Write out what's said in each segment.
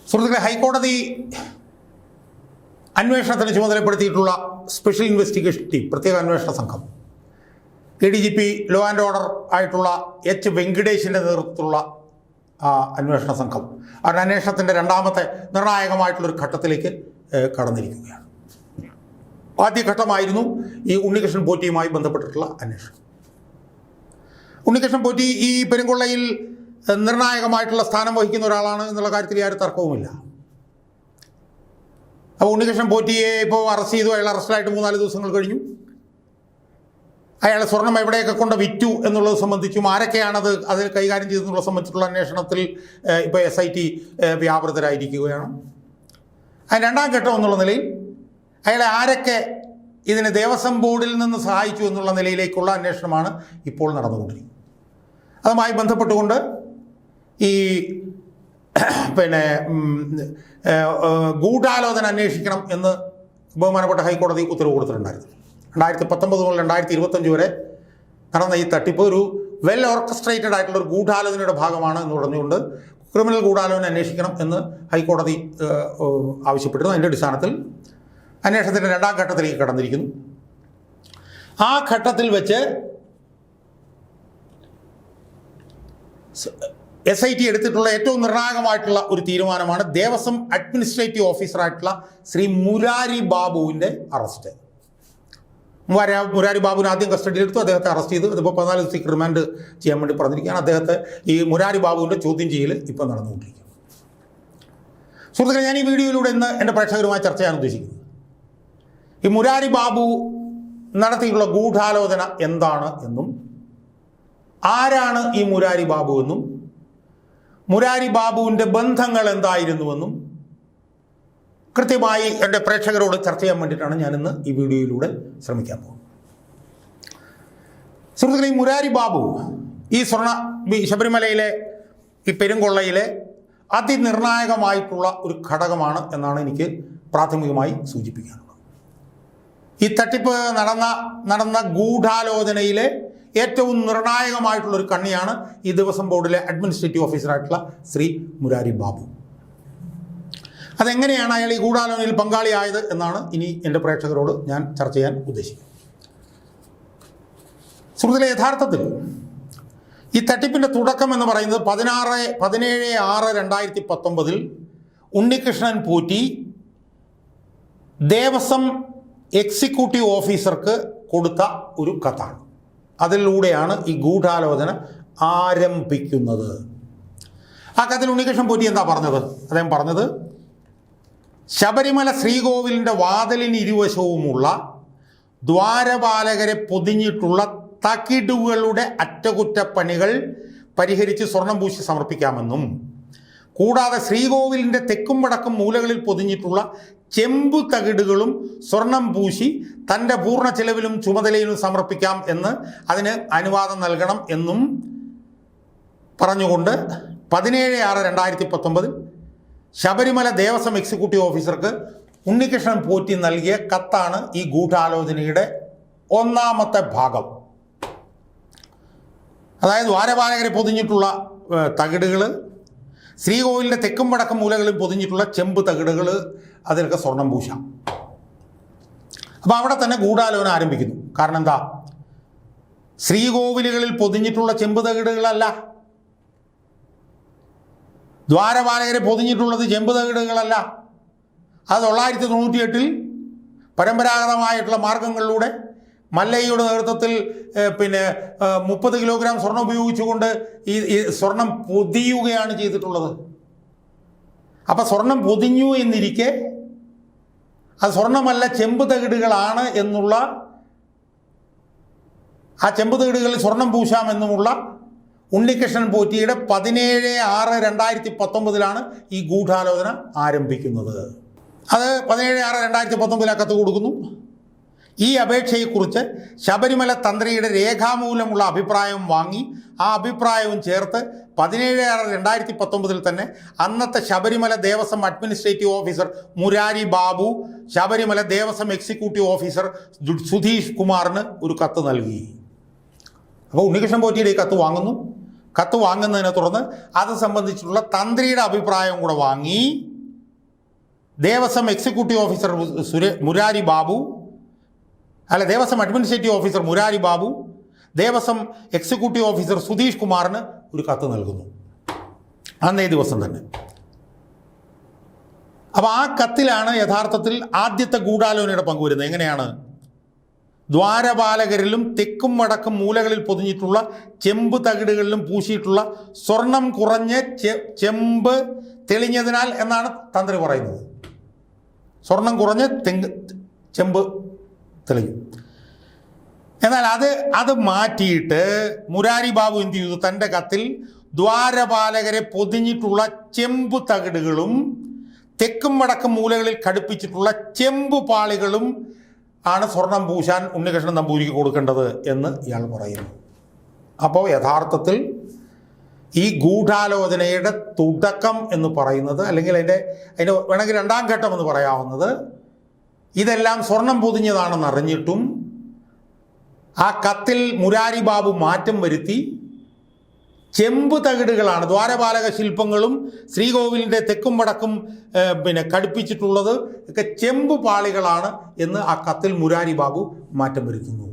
സുഹൃത്തുക്കളെ, ഹൈക്കോടതി അന്വേഷണത്തിന് ചുമതലപ്പെടുത്തിയിട്ടുള്ള സ്പെഷ്യൽ ഇൻവെസ്റ്റിഗേഷൻ ടീം, പ്രത്യേക അന്വേഷണ സംഘം, ADGP ലോ ആൻഡ് ഓർഡർ ആയിട്ടുള്ള H. വെങ്കിടേഷിൻ്റെ നേതൃത്വത്തിലുള്ള അന്വേഷണ സംഘം അവരുടെ അന്വേഷണത്തിൻ്റെ രണ്ടാമത്തെ നിർണായകമായിട്ടുള്ളൊരു ഘട്ടത്തിലേക്ക് കടന്നിരിക്കുകയാണ്. ആദ്യഘട്ടമായിരുന്നു ഈ ഉണ്ണികൃഷ്ണൻ പോറ്റിയുമായി ബന്ധപ്പെട്ടിട്ടുള്ള അന്വേഷണം. ഉണ്ണികൃഷ്ണൻ പോറ്റി ഈ പെരുങ്കൊള്ളയിൽ നിർണായകമായിട്ടുള്ള സ്ഥാനം വഹിക്കുന്ന ഒരാളാണ് എന്നുള്ള കാര്യത്തിൽ യാതൊരു തർക്കവുമില്ല. അപ്പോൾ ഉണ്ണികൃഷ്ണൻ പോറ്റിയെ ഇപ്പോൾ അറസ്റ്റ് ചെയ്തു. അയാൾ അറസ്റ്റിലായിട്ട് 3-4 ദിവസങ്ങൾ കഴിഞ്ഞു. അയാൾ സ്വർണം എവിടെയൊക്കെ കൊണ്ട് വിറ്റു എന്നുള്ളത് സംബന്ധിച്ചും ആരൊക്കെയാണത് അതിൽ കൈകാര്യം ചെയ്തെന്നുള്ളത് സംബന്ധിച്ചിട്ടുള്ള അന്വേഷണത്തിൽ ഇപ്പോൾ SIT വ്യാപൃതരായിരിക്കുകയാണ്. അതിന് രണ്ടാം ഘട്ടം എന്നുള്ള നിലയിൽ അയാളെ ആരൊക്കെ ഇതിന് ദേവസ്വം ബോർഡിൽ നിന്ന് സഹായിച്ചു എന്നുള്ള നിലയിലേക്കുള്ള അന്വേഷണമാണ് ഇപ്പോൾ നടന്നുകൊണ്ടിരിക്കുന്നത്. അതുമായി ബന്ധപ്പെട്ടുകൊണ്ട് ഈ ഗൂഢാലോചന അന്വേഷിക്കണം എന്ന് ബഹുമാനപ്പെട്ട ഹൈക്കോടതി ഉത്തരവ് കൊടുത്തിട്ടുണ്ടായിരുന്നു. 2019 മുതൽ 2025 വരെ നടന്ന ഈ തട്ടിപ്പ് ഒരു വെൽ ഓർക്കസ്ട്രേറ്റഡ് ആയിട്ടുള്ള ഒരു ഗൂഢാലോചനയുടെ ഭാഗമാണ് എന്ന് പറഞ്ഞുകൊണ്ട് ക്രിമിനൽ ഗൂഢാലോചന അന്വേഷിക്കണം എന്ന് ഹൈക്കോടതി ആവശ്യപ്പെട്ടിരുന്നു. അതിൻ്റെ അടിസ്ഥാനത്തിൽ അന്വേഷണത്തിൻ്റെ രണ്ടാം ഘട്ടത്തിലേക്ക് കടന്നിരിക്കുന്നു. ആ ഘട്ടത്തിൽ വെച്ച് SIT എടുത്തിട്ടുള്ള ഏറ്റവും നിർണായകമായിട്ടുള്ള ഒരു തീരുമാനമാണ് ദേവസ്വം അഡ്മിനിസ്ട്രേറ്റീവ് ഓഫീസറായിട്ടുള്ള ശ്രീ മുരാരി ബാബുവിൻ്റെ അറസ്റ്റ്. മുരാരി ബാബുവിനെ ആദ്യം കസ്റ്റഡിയിലെടുത്തു. അദ്ദേഹത്തെ അറസ്റ്റ് ചെയ്തു. അതിപ്പോൾ 14 ദിവസത്തേക്ക് റിമാൻഡ് ചെയ്യാൻ വേണ്ടി പറഞ്ഞിരിക്കുകയാണ്. അദ്ദേഹത്തെ ഈ മുരാരി ബാബുവിൻ്റെ ചോദ്യം ചെയ്യൽ ഇപ്പോൾ നടന്നുകൊണ്ടിരിക്കുന്നു. സുഹൃത്തുക്കളെ, ഞാൻ ഈ വീഡിയോയിലൂടെ ഇന്ന് എൻ്റെ പ്രേക്ഷകരുമായി ചർച്ച ചെയ്യാൻ ഉദ്ദേശിക്കുന്നത് ഈ മുരാരി ബാബു നടത്തിയിട്ടുള്ള ഗൂഢാലോചന എന്താണ് എന്നും ആരാണ് ഈ മുരാരി ബാബു എന്നും മുരാരി ബാബുവിൻ്റെ ബന്ധങ്ങൾ എന്തായിരുന്നുവെന്നും കൃത്യമായി എൻ്റെ പ്രേക്ഷകരോട് ചർച്ച ചെയ്യാൻ വേണ്ടിയിട്ടാണ് ഞാനിന്ന് ഈ വീഡിയോയിലൂടെ ശ്രമിക്കാൻ പോകുന്നത്. സുഹൃത്തുക്കളെ, ഈ മുരാരി ബാബു ഈ ശബരിമലയിലെ ഈ പെരുങ്കൊള്ളയിലെ അതിനിർണായകമായിട്ടുള്ള ഒരു ഘടകമാണ് എന്നാണ് എനിക്ക് പ്രാഥമികമായി സൂചിപ്പിക്കാനുള്ളത്. ഈ തട്ടിപ്പ് നടന്ന ഗൂഢാലോചനയിലെ ഏറ്റവും നിർണായകമായിട്ടുള്ളൊരു കണ്ണിയാണ് ഈ ദേവസ്വം ബോർഡിലെ അഡ്മിനിസ്ട്രേറ്റീവ് ഓഫീസറായിട്ടുള്ള ശ്രീ മുരാരി ബാബു. അതെങ്ങനെയാണ് അയാൾ ഈ ഗൂഢാലോചനയിൽ പങ്കാളിയായത് എന്നാണ് ഇനി എൻ്റെ പ്രേക്ഷകരോട് ഞാൻ ചർച്ച ചെയ്യാൻ ഉദ്ദേശിക്കുന്നത്. സുഹൃത്തുക്കളെ, യഥാർത്ഥത്തിൽ ഈ തട്ടിപ്പിൻ്റെ തുടക്കം എന്ന് പറയുന്നത് 17/6/2019 ഉണ്ണികൃഷ്ണൻ പോറ്റി ദേവസ്വം എക്സിക്യൂട്ടീവ് ഓഫീസർക്ക് കൊടുത്ത ഒരു കത്താണ്. അതിലൂടെയാണ് ഈ ഗൂഢാലോചന ആരംഭിക്കുന്നത്. ആ കത്തിൽ ഉണ്ണികൃഷ്ണൻ പോറ്റി എന്താ പറഞ്ഞത്? അദ്ദേഹം പറഞ്ഞത്, ശബരിമല ശ്രീകോവിലിൻ്റെ വാതിലിന് ഇരുവശവുമുള്ള ദ്വാരപാലകരെ പൊതിഞ്ഞിട്ടുള്ള തകിടുകളുടെ അറ്റകുറ്റപ്പണികൾ പരിഹരിച്ച് സ്വർണം പൂശി സമർപ്പിക്കാമെന്നും കൂടാതെ ശ്രീകോവിലിൻ്റെ തെക്കും വടക്കും മൂലകളിൽ പൊതിഞ്ഞിട്ടുള്ള ചെമ്പു തകിടുകളും സ്വർണം പൂശി തൻ്റെ പൂർണ്ണ ചെലവിലും ചുമതലയിലും സമർപ്പിക്കാം എന്ന് അതിന് അനുവാദം നൽകണം എന്നും പറഞ്ഞുകൊണ്ട് 17/6/2019 ശബരിമല ദേവസ്വം എക്സിക്യൂട്ടീവ് ഓഫീസർക്ക് ഉണ്ണികൃഷ്ണൻ പോറ്റി നൽകിയ കത്താണ് ഈ ഗൂഢാലോചനയുടെ ഒന്നാമത്തെ ഭാഗം. അതായത് ദ്വാരപാലകരെ പൊതിഞ്ഞിട്ടുള്ള തകിടുകൾ, ശ്രീകോവിലിൻ്റെ തെക്കും വടക്കും മൂലകളിൽ പൊതിഞ്ഞിട്ടുള്ള ചെമ്പ് തകിടുകൾ, അതിലൊക്കെ സ്വർണം പൂശാം. അപ്പോൾ അവിടെ തന്നെ ഗൂഢാലോചന ആരംഭിക്കുന്നു. കാരണം എന്താ? ശ്രീകോവിലുകളിൽ പൊതിഞ്ഞിട്ടുള്ള ചെമ്പ് തകിടുകളല്ല, ദ്വാരപാലകരെ പൊതിഞ്ഞിട്ടുള്ളത് ചെമ്പ് തകിടുകളല്ല. അത് 1998 പരമ്പരാഗതമായിട്ടുള്ള മാർഗങ്ങളിലൂടെ മല്ലയ്യയുടെ നേതൃത്വത്തിൽ 30 കിലോഗ്രാം സ്വർണം ഉപയോഗിച്ചുകൊണ്ട് ഈ സ്വർണം പൊതിയുകയാണ് ചെയ്തിട്ടുള്ളത്. അപ്പം സ്വർണം പൊതിഞ്ഞു എന്നിരിക്കെ അത് സ്വർണ്ണമല്ല ചെമ്പ് തകിടുകളാണ് എന്നുള്ള, ആ ചെമ്പ് തകിടുകളിൽ സ്വർണം പൂശാമെന്നുമുള്ള ഉണ്ണികൃഷ്ണൻ പോറ്റിയുടെ 17/6/2019 ഈ ഗൂഢാലോചന ആരംഭിക്കുന്നത്. അത് 17/6/2019 കത്ത് കൊടുക്കുന്നു. ഈ അപേക്ഷയെക്കുറിച്ച് ശബരിമല തന്ത്രിയുടെ രേഖാമൂലമുള്ള അഭിപ്രായം വാങ്ങി ആ അഭിപ്രായവും ചേർത്ത് 17/6/2019 തന്നെ അന്നത്തെ Sabarimala Devaswom administrative officer Murari Babu Sabarimala Devaswom executive officer Sudheesh കുമാറിന് ഒരു കത്ത് നൽകി. അപ്പോൾ ഉണ്ണികൃഷ്ണൻ പോറ്റിയുടെ ഈ കത്ത് വാങ്ങുന്നു. കത്ത് വാങ്ങുന്നതിനെ തുടർന്ന് അത് സംബന്ധിച്ചിട്ടുള്ള തന്ത്രിയുടെ അഭിപ്രായം കൂടെ വാങ്ങി Devaswom executive officer Murari Babu, Devaswom administrative officer Murari Babu Devaswom executive officer Sudheesh കുമാറിന് ഒരു കത്ത് നൽകുന്നു അന്നേ ദിവസം തന്നെ. അപ്പോൾ ആ കത്തിലാണ് യഥാർത്ഥത്തിൽ ആദ്യത്തെ ഗൂഢാലോചനയുടെ പങ്കുവരുന്നത്. എങ്ങനെയാണ്? ദ്വാരപാലകരിലും തെക്കും വടക്കും മൂലകളിൽ പൊതിഞ്ഞിട്ടുള്ള ചെമ്പ് തകിടുകളിലും പൂശിയിട്ടുള്ള സ്വർണം കുറഞ്ഞ് ചെമ്പ് തെളിഞ്ഞതിനാൽ എന്നാണ് തന്ത്രി പറയുന്നത്. സ്വർണം കുറഞ്ഞ് ചെമ്പ് തെളിഞ്ഞു. എന്നാൽ അത് മാറ്റിയിട്ട് മുരാരി ബാബു എന്ത് ചെയ്തു? തൻ്റെ കത്തിൽ ദ്വാരപാലകരെ പൊതിഞ്ഞിട്ടുള്ള ചെമ്പ് തകിടുകളും തെക്കും വടക്കും മൂലകളിൽ ഘടിപ്പിച്ചിട്ടുള്ള ചെമ്പ് പാളികളും ആണ് സ്വർണം പൂശാൻ ഉണ്ണികൃഷ്ണൻ നമ്പൂതിരിക്ക് കൊടുക്കേണ്ടത് എന്ന് ഇയാൾ പറയുന്നു. അപ്പോൾ യഥാർത്ഥത്തിൽ ഈ ഗൂഢാലോചനയുടെ തുടക്കം എന്ന് പറയുന്നത്, അല്ലെങ്കിൽ അതിൻ്റെ വേണമെങ്കിൽ രണ്ടാം ഘട്ടം എന്ന് പറയാവുന്നത്, ഇതെല്ലാം സ്വർണം പൊതിഞ്ഞതാണെന്ന് അറിഞ്ഞിട്ടും ആ കത്തിൽ മുരാരി ബാബു മാറ്റം വരുത്തി ചെമ്പ് തകിടുകളാണ്, ദ്വാരപാലക ശില്പങ്ങളും ശ്രീകോവിലിൻ്റെ തെക്കും വടക്കും ഘടിപ്പിച്ചിട്ടുള്ളത് ഒക്കെ ചെമ്പ് പാളികളാണ് എന്ന് ആ കത്തിൽ മുരാരി ബാബു മാറ്റം വരുത്തുന്നു.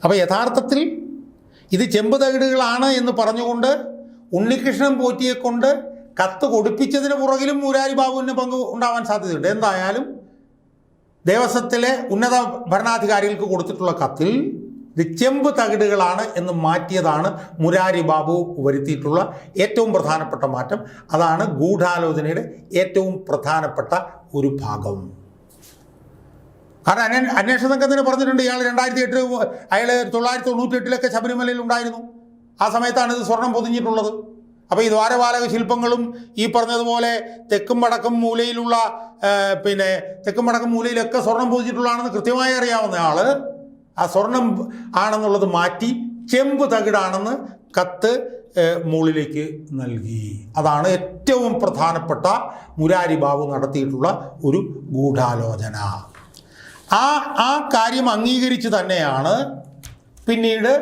അപ്പോൾ യഥാർത്ഥത്തിൽ ഇത് ചെമ്പ് തകിടുകളാണ് എന്ന് പറഞ്ഞുകൊണ്ട് ഉണ്ണികൃഷ്ണൻ പോറ്റിയെ കൊണ്ട് കത്ത് കൊടുപ്പിച്ചതിന് പുറകിലും മുരാരി ബാബുവിന് പങ്ക് ഉണ്ടാവാൻ സാധ്യതയുണ്ട്. എന്തായാലും ദേവസ്വത്തിലെ ഉന്നത ഭരണാധികാരികൾക്ക് കൊടുത്തിട്ടുള്ള കത്തിൽ ഇത് ചെമ്പ് തകിടുകളാണ് എന്ന് മാറ്റിയതാണ് മുരാരി ബാബു വരുത്തിയിട്ടുള്ള ഏറ്റവും പ്രധാനപ്പെട്ട മാറ്റം. അതാണ് ഗൂഢാലോചനയുടെ ഏറ്റവും പ്രധാനപ്പെട്ട ഒരു ഭാഗം. കാരണം അന്വേഷണ സംഘത്തിന് പറഞ്ഞിട്ടുണ്ട് ഇയാൾ 2008 അയാൾ 998 ശബരിമലയിൽ ഉണ്ടായിരുന്നു. ആ സമയത്താണ് ഇത് സ്വർണം പൊതിഞ്ഞിട്ടുള്ളത്. അപ്പോൾ ഈ ദ്വാരപാലക ശില്പങ്ങളും ഈ പറഞ്ഞതുപോലെ തെക്കും വടക്കും മൂലയിലുള്ള തെക്കും വടക്കും മൂലയിലൊക്കെ സ്വർണം പൊതിഞ്ഞിട്ടുള്ളതാണെന്ന് കൃത്യമായി അറിയാവുന്ന ആൾ ആ സ്വർണം ആണെന്നുള്ളത് മാറ്റി ചെമ്പ് തകിടാണെന്ന് കത്ത് മുകളിലേക്ക് നൽകി. അതാണ് ഏറ്റവും പ്രധാനപ്പെട്ട മുരാരി ബാബു നടത്തിയിട്ടുള്ള ഒരു ഗൂഢാലോചന. ആ കാര്യം അംഗീകരിച്ച് തന്നെയാണ് പിന്നീട്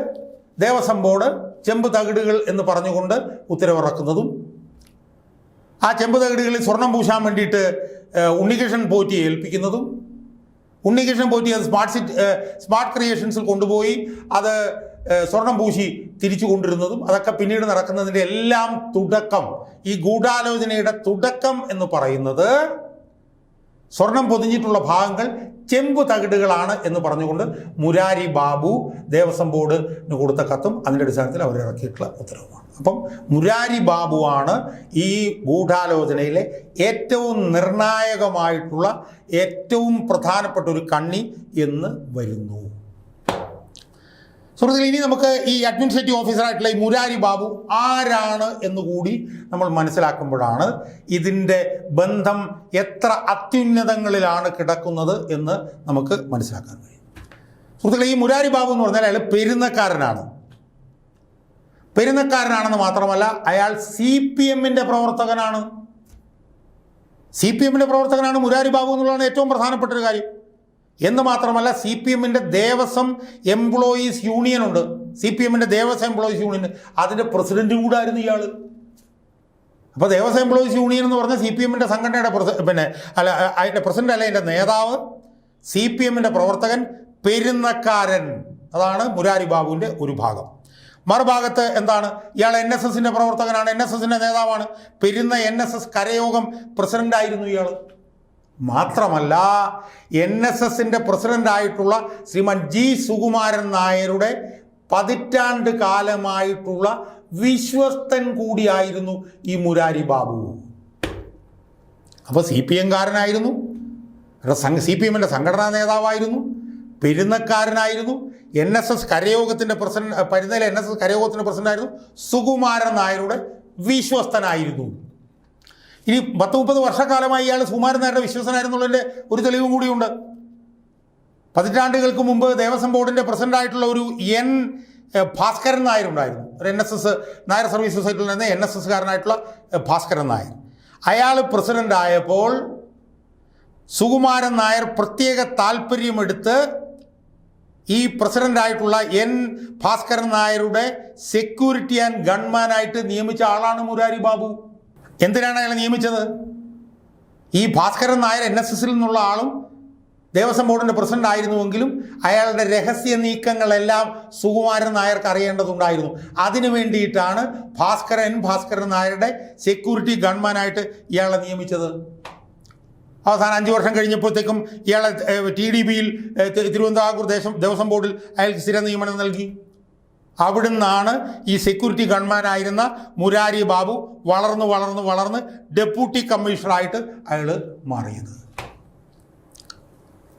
ദേവസ്വം ബോർഡ് ചെമ്പ് തകിടുകൾ എന്ന് പറഞ്ഞുകൊണ്ട് ഉത്തരവിറക്കുന്നതും ആ ചെമ്പ് തകിടുകളിൽ സ്വർണം പൂശാൻ വേണ്ടിയിട്ട് ഉണ്ണികൃഷ്ണൻ പോറ്റിയെ ഏൽപ്പിക്കുന്നതും ഉണ്ണികൃഷ്ണൻ പോറ്റി അത് സ്മാർട്ട് ക്രിയേഷൻസിൽ കൊണ്ടുപോയി അത് സ്വർണം പൂശി തിരിച്ചു കൊണ്ടിരുന്നതും അതൊക്കെ പിന്നീട് നടക്കുന്നതിൻ്റെ എല്ലാം തുടക്കം, ഈ ഗൂഢാലോചനയുടെ തുടക്കം എന്ന് പറയുന്നത് സ്വർണം പൊതിഞ്ഞിട്ടുള്ള ഭാഗങ്ങൾ ചെമ്പ് തകിടുകളാണ് എന്ന് പറഞ്ഞുകൊണ്ട് മുരാരി ബാബു ദേവസ്വം ബോർഡിന് കൊടുത്ത കത്തും അതിൻ്റെ അടിസ്ഥാനത്തിൽ അവർ ഇറക്കിയിട്ടുള്ള ഉത്തരവുമാണ്. അപ്പം മുരാരി ബാബുവാണ് ഈ ഗൂഢാലോചനയിലെ ഏറ്റവും നിർണായകമായിട്ടുള്ള ഏറ്റവും പ്രധാനപ്പെട്ട ഒരു കണ്ണി എന്ന് വരുന്നു. സുഹൃത്തുക്കളെ, ഇനി നമുക്ക് ഈ അഡ്മിനിസ്ട്രേറ്റീവ് ഓഫീസറായിട്ടുള്ള ഈ മുരാരി ബാബു ആരാണ് എന്നുകൂടി നമ്മൾ മനസ്സിലാക്കുമ്പോഴാണ് ഇതിൻ്റെ ബന്ധം എത്ര അത്യുന്നതങ്ങളിലാണ് കിടക്കുന്നത് എന്ന് നമുക്ക് മനസ്സിലാക്കാൻ കഴിയും. സുഹൃത്തുക്കളെ, ഈ മുരാരി ബാബു എന്ന് പറഞ്ഞാൽ അയാൾ പെരുന്നക്കാരനാണെന്ന് മാത്രമല്ല അയാൾ CPMൻ്റെ പ്രവർത്തകനാണ്. CPMൻ്റെ പ്രവർത്തകനാണ് മുരാരി ബാബു എന്നുള്ളതാണ് ഏറ്റവും പ്രധാനപ്പെട്ട ഒരു കാര്യം. എന്ന് മാത്രമല്ല CPMൻ്റെ ദേവസ്വം എംപ്ലോയീസ് യൂണിയൻ ഉണ്ട്. CPMൻ്റെ ദേവസ്വം എംപ്ലോയീസ് യൂണിയൻ അതിൻ്റെ പ്രസിഡന്റ് കൂടെ ആയിരുന്നു ഇയാൾ. അപ്പോൾ ദേവസ്വം എംപ്ലോയീസ് യൂണിയൻ എന്ന് പറഞ്ഞാൽ CPMൻ്റെ സംഘടനയുടെ അതിൻ്റെ പ്രസിഡന്റ് അല്ല, അതിൻ്റെ നേതാവ്, CPMൻ്റെ പ്രവർത്തകൻ, പെരുന്നക്കാരൻ. അതാണ് മുരാരി ബാബുവിൻ്റെ ഒരു ഭാഗം. മറുഭാഗത്ത് എന്താണ്? ഇയാൾ NSSൻ്റെ പ്രവർത്തകനാണ്, NSSൻ്റെ നേതാവാണ്, പെരുന്ന NSS കരയോഗം പ്രസിഡന്റായിരുന്നു ഇയാൾ. മാത്രമല്ല NSSൻ്റെ പ്രസിഡൻ്റായിട്ടുള്ള ശ്രീമാൻ G. സുകുമാരൻ നായരുടെ പതിറ്റാണ്ട് കാലമായിട്ടുള്ള വിശ്വസ്തൻ കൂടിയായിരുന്നു ഈ മുരാരി ബാബു. അപ്പോൾ CPMകാരനായിരുന്നു, CPMൻ്റെ സംഘടനാ നേതാവായിരുന്നു, പെരുന്നക്കാരനായിരുന്നു, NSS കരയോഗത്തിൻ്റെ പ്രസിഡന്റ്, പരുന്നയിലെ NSS കരയോഗത്തിൻ്റെ പ്രസിഡന്റായിരുന്നു, സുകുമാരൻ നായരുടെ വിശ്വസ്തനായിരുന്നു. ഇനി 10-30 വർഷക്കാലമായി ഇയാൾ സുകുമാരൻ നായരുടെ വിശ്വസനായിരുന്നുള്ളതിൻ്റെ ഒരു തെളിവും കൂടിയുണ്ട്. പതിറ്റാണ്ടുകൾക്ക് മുമ്പ് ദേവസ്വം ബോർഡിൻ്റെ പ്രസിഡൻ്റായിട്ടുള്ള ഒരു N. ഭാസ്കരൻ നായർ ഉണ്ടായിരുന്നു. ഒരു NSS നായർ സർവീസ് സൊസൈറ്റിയിൽ നിന്ന് NSSകാരനായിട്ടുള്ള ഭാസ്കരൻ നായർ. അയാൾ പ്രസിഡൻ്റായപ്പോൾ സുകുമാരൻ നായർ പ്രത്യേക താല്പര്യമെടുത്ത് ഈ പ്രസിഡൻ്റായിട്ടുള്ള N. ഭാസ്കരൻ നായരുടെ സെക്യൂരിറ്റി ആൻഡ് ഗൺമാനായിട്ട് നിയമിച്ച ആളാണ് മുരാരി ബാബു. എന്തിനാണ് അയാളെ നിയമിച്ചത്? ഈ ഭാസ്കരൻ നായർ NSSൽ നിന്നുള്ള ആളും ദേവസ്വം ബോർഡിൻ്റെ പ്രസിഡന്റ് ആയിരുന്നുവെങ്കിലും അയാളുടെ രഹസ്യ നീക്കങ്ങളെല്ലാം സുകുമാരൻ നായർക്ക് അറിയേണ്ടതുണ്ടായിരുന്നു. അതിനു വേണ്ടിയിട്ടാണ് ഭാസ്കരൻ നായരുടെ സെക്യൂരിറ്റി ഗൺമാനായിട്ട് ഇയാളെ നിയമിച്ചത്. അവസാനം 5 വർഷം കഴിഞ്ഞപ്പോഴത്തേക്കും ഇയാളെ TDBയിൽ തിരുവനന്തപുരം ദേവസ്വം ബോർഡിൽ അയാൾക്ക് സ്ഥിര നിയമനം നൽകി. അവിടുന്നാണ് ഈ സെക്യൂരിറ്റി ഗൺമാനായിരുന്ന മുരാരി ബാബു വളർന്ന് ഡെപ്യൂട്ടി കമ്മീഷണറായിട്ട് അയാൾ മാറിയത്.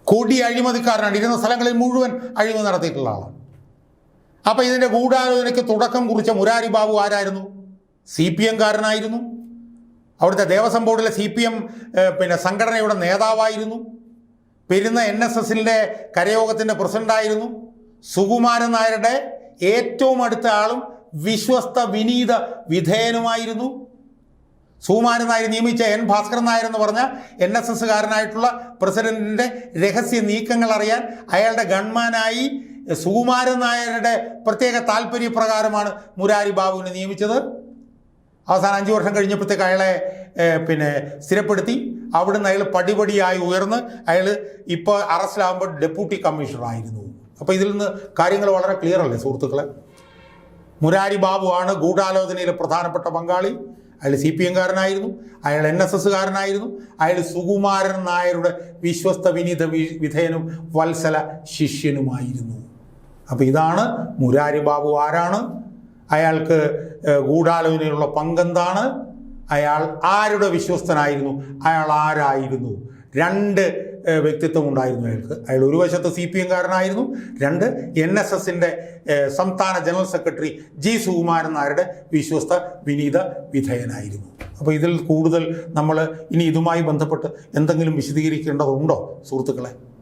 കൊടി അഴിമതിക്കാരനാണ്. ഇരുന്ന സ്ഥലങ്ങളിൽ മുഴുവൻ അഴിമതി നടത്തിയിട്ടുള്ള ആളാണ്. അപ്പം ഇതിൻ്റെ ഗൂഢാലോചനയ്ക്ക് തുടക്കം കുറിച്ച മുരാരി ബാബു ആരായിരുന്നു? CPM കാരനായിരുന്നു. അവിടുത്തെ ദേവസ്വം ബോർഡിലെ CPM സംഘടനയുടെ നേതാവായിരുന്നു. പെരുന്ന NSSൻ്റെ കരയോഗത്തിൻ്റെ പ്രസിഡൻ്റായിരുന്നു. സുകുമാരൻ നായരുടെ ഏറ്റവും അടുത്ത ആളും വിശ്വസ്ത വിനീത വിധേയനുമായിരുന്നു. സുകുമാരൻ നായർ നിയമിച്ച ഭാസ്കരൻ നായർ എന്ന് പറഞ്ഞ NSSകാരനായിട്ടുള്ള പ്രസിഡന്റിൻ്റെ രഹസ്യ നീക്കങ്ങൾ അറിയാൻ അയാളുടെ ഗൺമാനായി സുകുമാരൻ നായരുടെ പ്രത്യേക താല്പര്യപ്രകാരമാണ് മുരാരി ബാബുവിനെ നിയമിച്ചത്. അവസാനം 5 വർഷം കഴിഞ്ഞപ്പോഴത്തേക്ക് അയാളെ സ്ഥിരപ്പെടുത്തി. അവിടുന്ന് അയാൾ പടിപടിയായി ഉയർന്ന് അയാൾ ഇപ്പോൾ അറസ്റ്റിലാകുമ്പോൾ ഡെപ്യൂട്ടി കമ്മീഷണറായിരുന്നു. അപ്പോൾ ഇതിൽ നിന്ന് കാര്യങ്ങൾ വളരെ ക്ലിയർ അല്ലേ സുഹൃത്തുക്കളെ? മുരാരി ബാബുവാണ് ഗൂഢാലോചനയിലെ പ്രധാനപ്പെട്ട പങ്കാളി. അയാൾ CPM കാരനായിരുന്നു. അയാൾ NSSകാരനായിരുന്നു. അയാൾ സുകുമാരൻ നായരുടെ വിശ്വസ്ത വിനീത വിധേയനും വത്സല ശിഷ്യനുമായിരുന്നു. അപ്പോൾ ഇതാണ് മുരാരി ബാബു ആരാണ്, അയാൾക്ക് ഗൂഢാലോചനയിലുള്ള പങ്കെന്താണ്, അയാൾ ആരുടെ വിശ്വസ്തനായിരുന്നു, അയാൾ ആരായിരുന്നു. 2 വ്യക്തിത്വം ഉണ്ടായിരുന്നു അയാൾക്ക്. അയാൾ ഒരു വശത്ത് CPM കാരനായിരുന്നു, 2 NSSൻ്റെ സംസ്ഥാന ജനറൽ സെക്രട്ടറി G സുകുമാരൻ നായരുടെ വിശ്വസ്ത വിനീത വിധേയനായിരുന്നു. അപ്പോൾ ഇതിൽ കൂടുതൽ നമ്മൾ ഇനി ഇതുമായി ബന്ധപ്പെട്ട് എന്തെങ്കിലും വിശദീകരിക്കേണ്ടതുണ്ടോ സുഹൃത്തുക്കളെ?